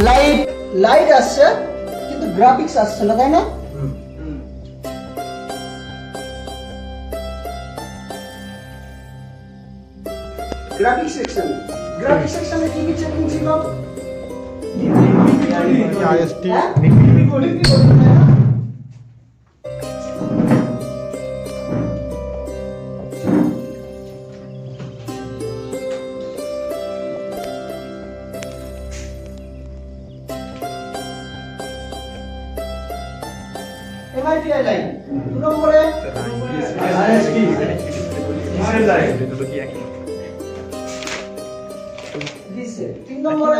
Light light আসছে কিন্তু graphics আসছে না, তাই না? গ্রাফিক্স সেকশনে কি কি চেকিং ছিল? আইএসটি এমআইটিআই লাইন 2 নম্বরে আইএসটি লাইন দিছে 3 নম্বরে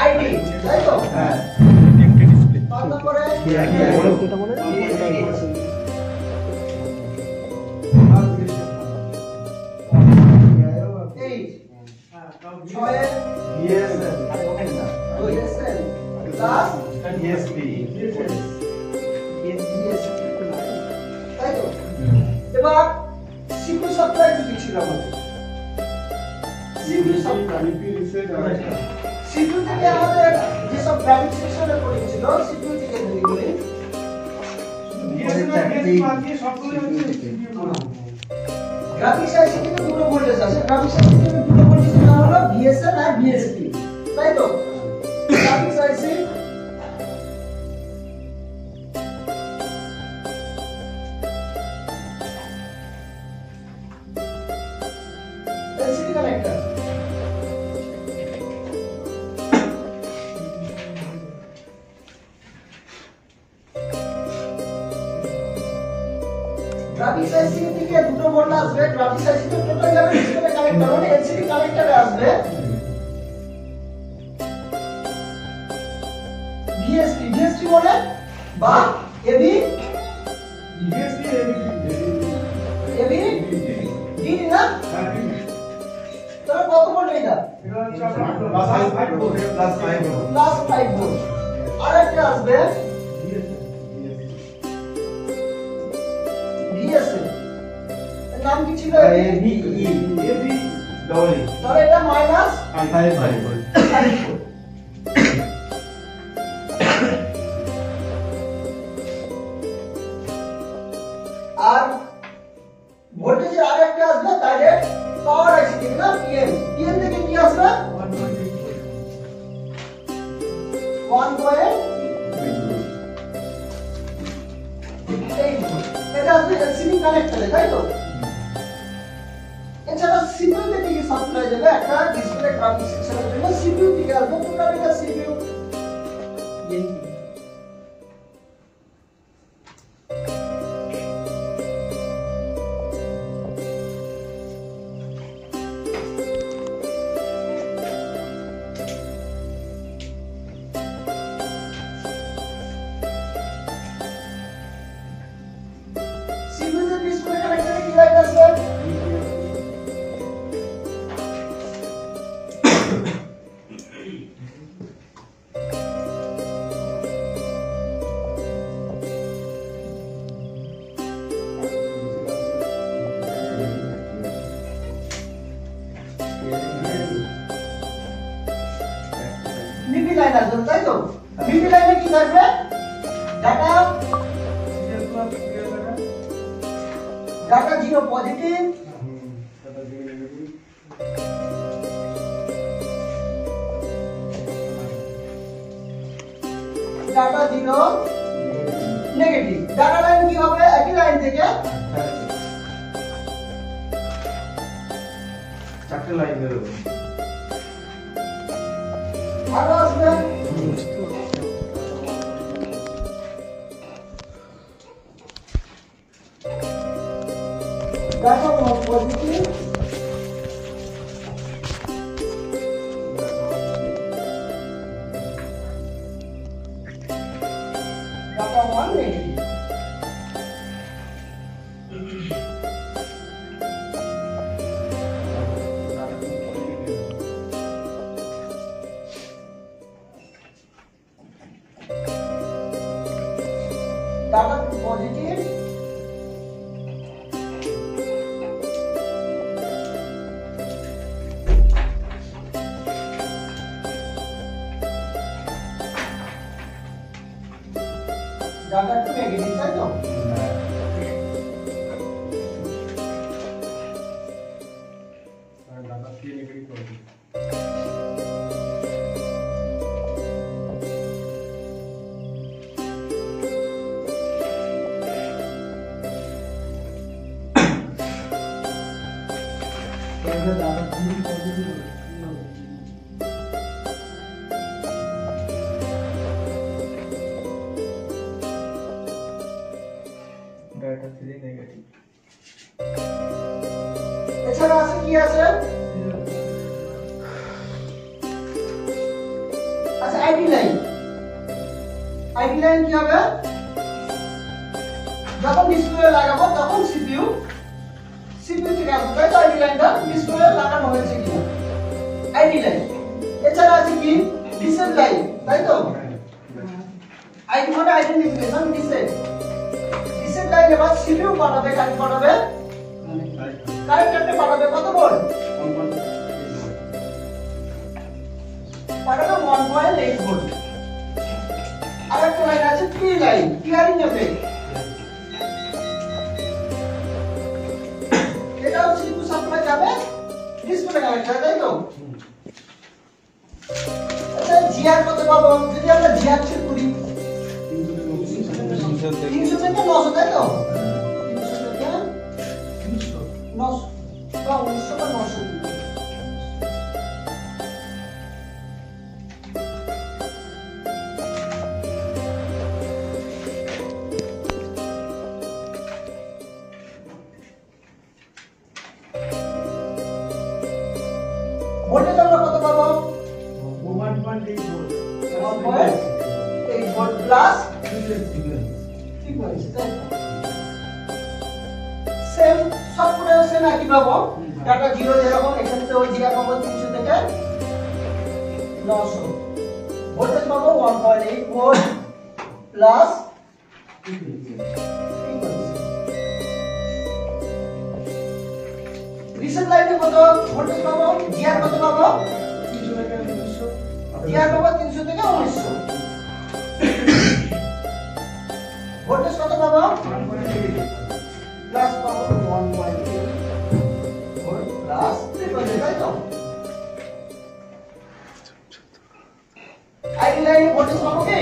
আইডি, তাই তো? হ্যাঁ। 5 নম্বরে এবার সিপিইউ সাপ্লাই কি ছিল আমাদের? সিপিইউ সাপ্লাই সিপিইউ থেকে আমাদের যে সব গ্রাফিক্স সেকশনে পড়েছিল সিপিইউ থেকে ধরে বলি গ্রাফিক্স আইসি থেকে দুটো ভোল্টেজ আছে। গ্রাফিক্স আইসি থেকে দুটো ভোল্টেজ হলো ভিএসএন আর ভিএসপি, তাই তো? গ্রাফিক্স আইসি এলসিডি কানেক্টর, গ্রাফিক্স আইসি থেকে দুটো বোর্ড আসবে। গ্রাফিক্স আইসি তো টোটাল যাবে ডিসপ্লে কানেক্টর, মানে এলসিডি কানেক্টরে আসবে ভিএসপি বলে বা এবি ডি না? তাহলে কত ভোল্ট এটা? Plus 5 volt. আরেকটা আসবে ভিএসএন, এর নাম কি ছিল? এবি তাহলে এটা মাইনাস 5 ভোল্ট। আর ভোল্টেজের আরেকটা আসবে ডাইরেক্ট পাওয়ার আইসি থেকে না, পিএম থেকে কি আসবে? 1.8 এটা আসবে এলসিডি কানেক্টরে, তাই তো? এছাড়া সিপিইউ থেকে কি সাপ্লাই যাবে একটা ডিসপ্লে গ্রাফিক্স সেকশনের জন্য, সিপিইউ থেকে আসবে টোটাল এটা সিপিইউ। সিপিইউ ডিসপ্লে কানেক্টরে কি লাইট আছে? ভিপি লাইন আসবে, তাই তো? ভিপি লাইনে কি থাকবে? Data 0 positive, data 0 negative. Data line কি হবে? একই লাইন থেকে চারটে লাইন বেরোবে। আরো আসবে ডাটা 1 পজিটিভ, ডাটা 1 নেগেটিভ। ডাটাটা নেগেটিভ তাই তো ডাটা কি নেগেটিভ করবে তাহলে ডাটা কি পজিটিভ ডাটা 3 নেগেটিভ এছাড়া আছে কি আছে আচ্ছা আইডি লাইন কি হবে যখন ডিসপ্লে লাগাবো তখন সিপিইউ থেকে আসবে তাই তো আইডি লাইনটা ডিসপ্লে লাগানো হয়েছে কিনা আইডি লাইন এছাড়া আছে কি ডিসেট লাইন তাই তো আইডি মানে আইডেন্টিফিকেশন ডিসেট লাইন এবার সিপিইউ পাঠাবে কারেন্ট পাঠাবে কারেন্টে পাঠাবে কত ভোল্ট পাঠাবে 1.8 ভোল্ট আরেকটা লাইন আছে পি লাইন ক্লিয়ারিং এফেক্ট এটা সিপিইউ সাপ্লাই যাবে ডিসপ্লে কানেক্ট হয় তাই তো আচ্ছা জিআর কত পাবো যদি আমরা জিআর চেক করি 300 থেকে 900 তাই তো 300 থেকে 900 বা 1900 বা 900 ভোল্টেজ আমরা কত পাবো 1.8 ভোল্ট 1.8 ভোল্ট প্লাস সেম সবগুলো সেম একই পাবো ডাটা 0 যেরকম এখানে তো জিআর পাবো 300 থেকে 900 ভোল্টেজ পাবো 1.8 ভোল্ট প্লাস রিসেট লাইনে কত ভোল্টেজ পাবো জিআর কত পাবো 300 থেকে 1900 জিআর পাবো 300 থেকে 1900 ভোল্টেজ কত পাবো 1.8 প্লাস পাবো 1.8 ভোল্ট প্লাস 3 তাই তো আইডি লাইনে ভোল্টেজ পাবো কি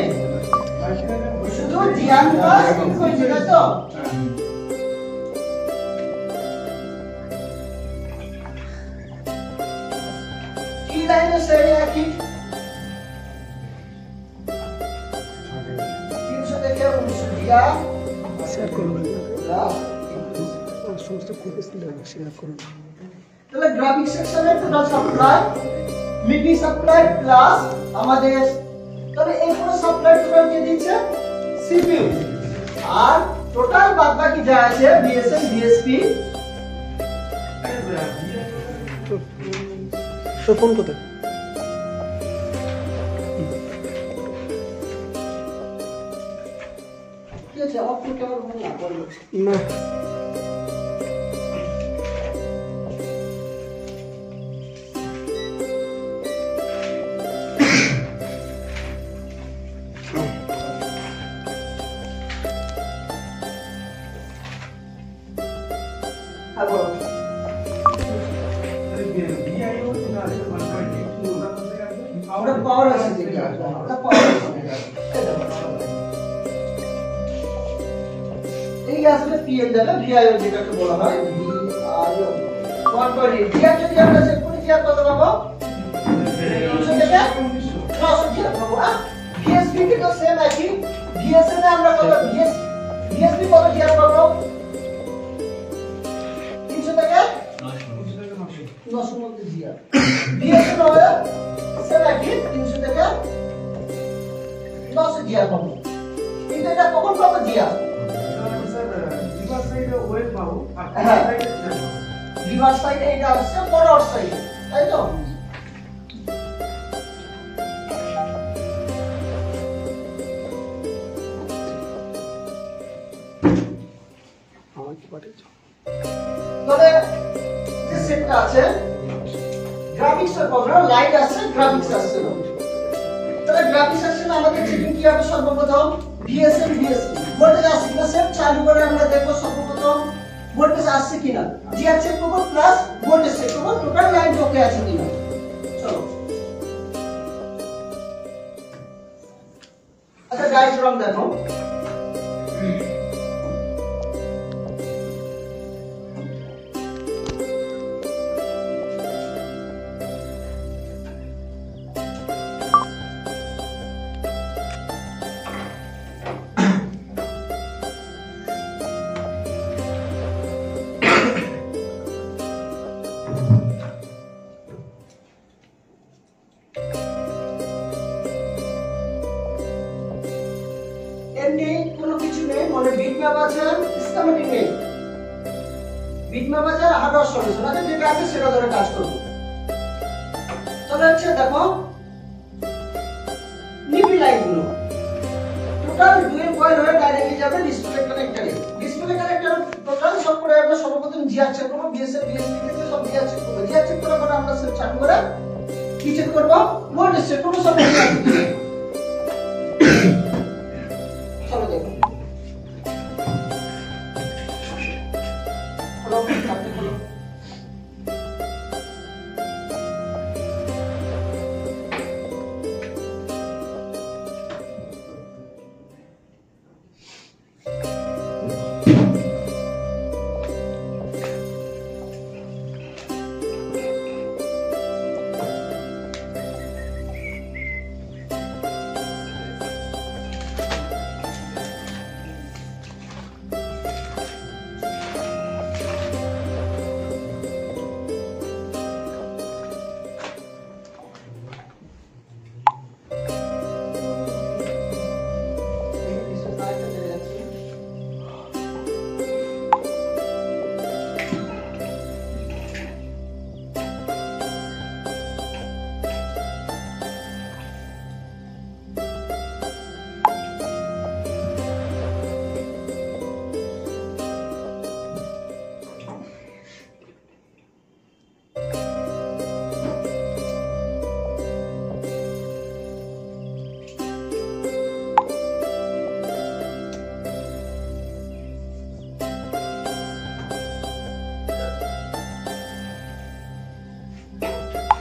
শুধু জিআর প্লাস 3 তাই তো কি লাইনে সেই একই 300 থেকে 1900 জিআর শেয়ার করুন প্লাস সমস্ত প্রোগ্রেস শেয়ার করুন তাহলে গ্রাফিক সেকশনের টোটাল সাপ্লাই মিডি সাপ্লাই প্লাস আমাদের তবে এই পুরো সাপ্লাই টোটাল কে দিচ্ছে সিপিইউ আর টোটাল বাদবাকি যা আছে বিএসএন বিএসপি তো ফোন কোথায় কি আছে অফ করতে পারবো না পরে না হ্যাঁ বলো আমরা পাওয়ার আছে দেখি আমরা পাওয়ার আছে এই আসলে পিএল যাবে ভিআইও যেটাকে বলা হয় ভিআইও 1.8 জিআর যদি আমরা চেক করি জিআর কত পাবো 300 থেকে 900 জিআর পাবো ভিএসপি কি তো সেম একই ভিএসএন এ আমরা কত ভিএসপি কত জিআর পাবো 300 থেকে 900 মধ্যে জিআর ভিএসএন হবে সেম একই 300 থেকে 900 জিআর পাবো কিন্তু এটা কখন পাবো জিআর রিভার্স সাইডে এটা আসছে ফরওয়ার্ড সাইডে তাই তো আমার কি পাঠিয়েছো তবে যে সেটটা আছে গ্রাফিক্স এর প্রবলেম লাইট আছে গ্রাফিক্স আসছে না তবে গ্রাফিক্স আসছে না আমাদের চেকিং কি হবে সর্বপ্রথম ভিএসএম ভিএসপি ভোল্টেজ আসছে কিনা সেট চালু করে আমরা দেখব সর্বপ্রথম ভোল্টেজ আসছে কিনা জিআর চেক করব প্লাস ভোল্টেজ চেক করব টোটাল লাইন ওকে আছে কিনা চলো আচ্ছা ডায়াগ্রাম দেখো এমনি কোনো কিছু নেই মানে বিটম্যাপ আছে স্কিমেটিক নেই বিটম্যাপ আছে হার্ডওয়্যার সলিউশন আছে যেটা আছে সেটা ধরে কাজ করব তাহলে হচ্ছে দেখো নিবি লাইনগুলো টোটাল দুই কয়েল হয়ে ডাইরেক্টলি যাবে ডিসপ্লে কানেক্টরে ডিসপ্লে কানেক্টর টোটাল সব করে আমরা সর্বপ্রথম জিআর চেক করব বিএসএল বিএসপি থেকে সব জিআর চেক করব জিআর চেক করার পরে আমরা সেট চালু করে কি চেক করব ভোল্টেজ চেক করব সব চলো দেখো হলো আপনি হলো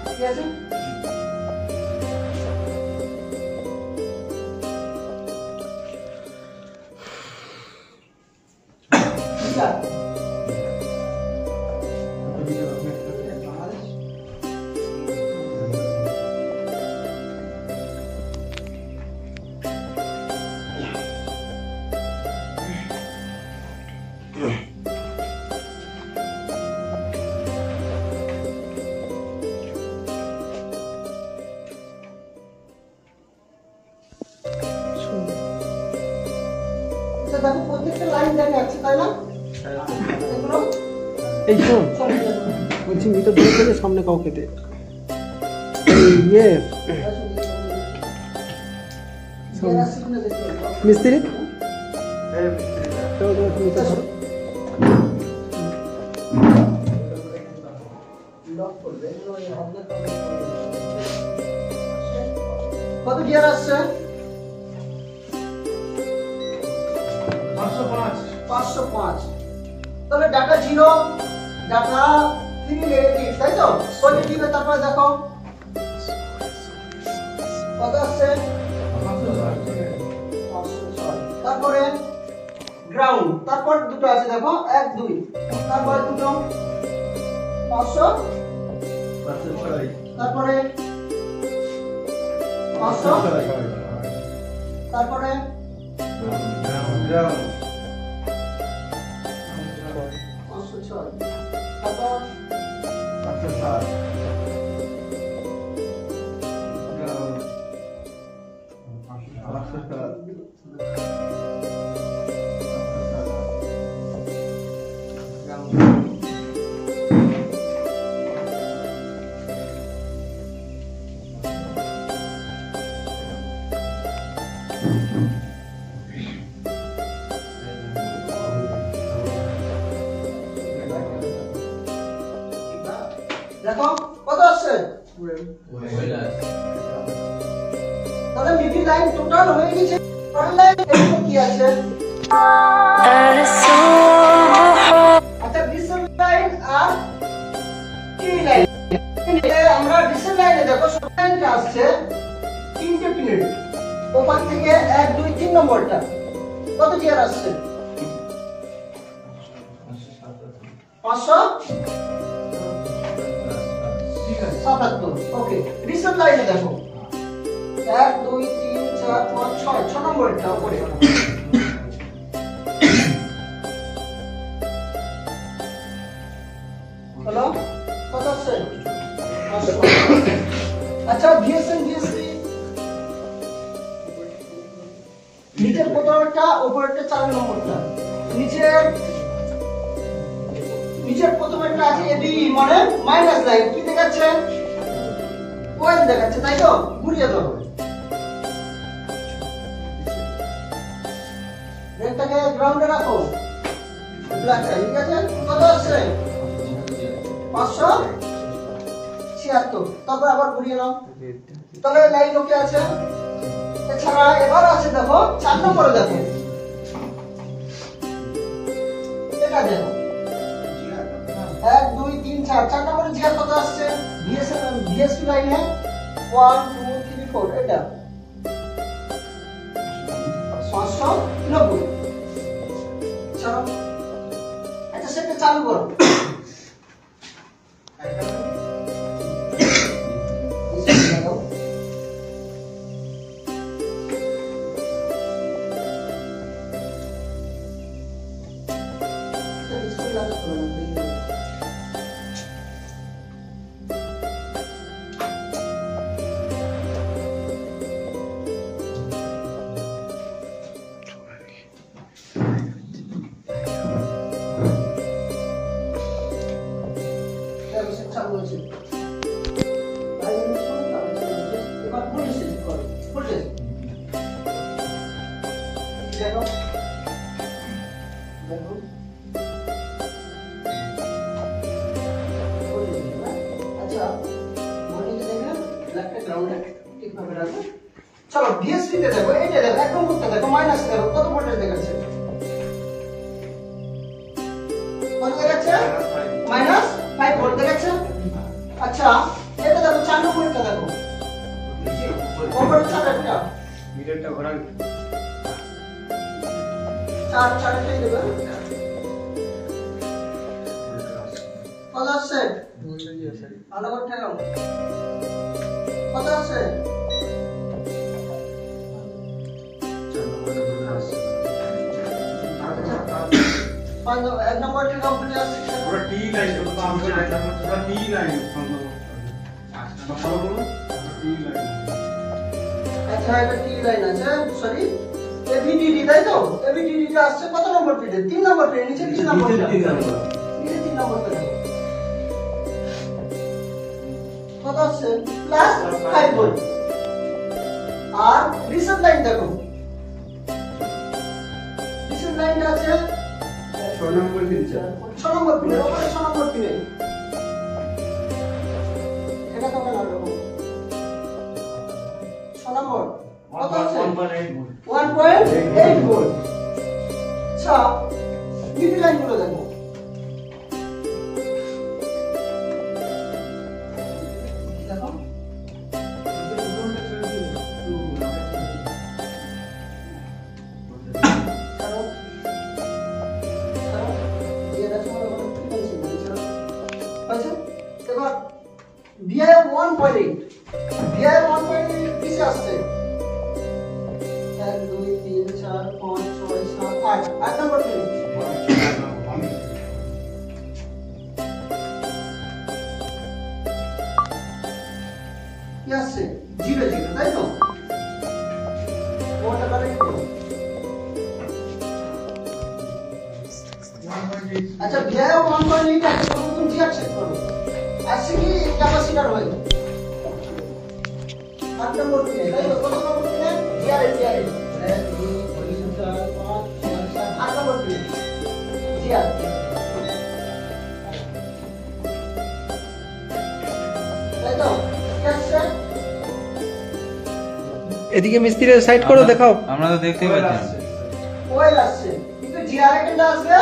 ঠিক আছে আচ্ছা দেখো প্রত্যেকটা লাইন দেখা যাচ্ছে তাই না এগুলো এই শোন সব বলছি মিটার ধরে থেকে সামনে কাউকে দে এই ইয়ে মিস্ত্রি তো মিটার ধরো কত গিয়ার আসছে 505 তাহলে ডাটা 0 ডাটা 3 নেগেটিভ তাই তো পজিটিভ এ তারপর দেখো কত আসছে 506 তারপরে গ্রাউন্ড তারপর দুটো আছে দেখো 1 2 তারপর দুটো 500 তারপরে 500 তারপরে তারপর দেখো কত আসছে তাহলে মিডল লাইন টোটাল হয়ে গেছে অনলাইন এরকম কি আছে? আচ্ছা ডিসেন্ট লাইন আর টি লাইন। আমরা ডিসেন্ট লাইনে দেখো লাইনটা আসছে 3টে পিরিয়ড। ওপার থেকে 1 2 3 নম্বরটা কত জিআর আসছে? 577। ওকে, ডিসেন্ট লাইনে দেখো 1 2 3 4 5 6 6 নম্বরটা উপরে। হ্যালো, কত আছে? 500। আচ্ছা ভিএসএন ভিএসপি নিচের প্রথমটা উপরেরটা 4 নম্বরটা। নিচের প্রথমেরটা আছে এবি মানে মাইনাস লাইন কি দেখাচ্ছে? ওয়েল দেখাচ্ছে, তাই তো? ঘুরিয়ে দাও। রেলটাকে গ্রাউন্ডে রাখো। ব্ল্যাকটা ঠিক আছে? কত আসছে? 576। তারপর আবার ঘুরিয়ে নাও। তাহলে লাইন ওকে আছে। এছাড়া এবার আছে দেখো 4 নম্বরে দেখো। এটা দেখো 1 2 3 4 4 নম্বরে জিআর কত আসছে? ভিএসপি লাইনে 1 2 3 4 এটা 590। চলো আচ্ছা সেটা চালু করো। চলো ভিএসপি তে দেখো, এটা দেখো এক নম্বরটা দেখো মাইনাস দেখো কত ভোল্টেজ দেখাচ্ছে? কত দেখাচ্ছে? -5 ভোল্ট দেখাচ্ছে। আচ্ছা এটা দেখো 4 নম্বরটা দেখো। উপরে 4টা মিটারটা ঘোরান। 4টাই দেবে। কত আছে? ভালো করে ঠেকাও। কত আছে? 1 নম্বর ঠেকাও উপরে আছে। थोड़ा टी लाइन तो काम कर रहा है, थोड़ा टी लाइन टी लाइन। আচ্ছা এটা টি লাইন আছে, সরি এবিডিডি তাই তো? এবিডিডি টা আসছে কত নম্বর পিরিয়ড? 3 নম্বর পিরিয়ড। নিচে 3 নম্বর। নিচে 3 নম্বর পিরিয়ড কত আছে? +5 ভোল্ট। আর রিসেট লাইন দেখো, রিসেট লাইনটা আছে 6 নম্বর নিচে 6 নম্বর পিরিয়ড। ওপরে 6 নম্বর পিরিয়ড। এটা তো কেন রাখো? 6 নম্বর কত আছে? 1.8 ভোল্ট। আচ্ছা মিডল লাইনগুলো দেখো। দেখো এবার VI 1.8 VI 1.8 কিসে আসছে? 1 2 3 4 5 6 7 8 8 নম্বর কি? কি আসছে? 0 0 তাই তো? ওটা কারেক্ট করো। আচ্ছা VI 1.8 আছে তখন তুমি জিআর চেক করো। আসছে কি ক্যাপাসিটর হয়? 8 নম্বর কি? তাই তো? কত নম্বর কি? জিআর 1 2 3 4 5 6 7 8 নম্বর কি? জিআর। তাই তো? কি আসছে? এদিকে মিস্ত্রি সাইড করো দেখাও। আমরা তো দেখতেই পাচ্ছি না। ওয়েল আসছে কিন্তু জিআরএ কিন্তু আসবে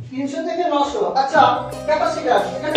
300 থেকে 900। আচ্ছা ক্যাপাসিটার এখানে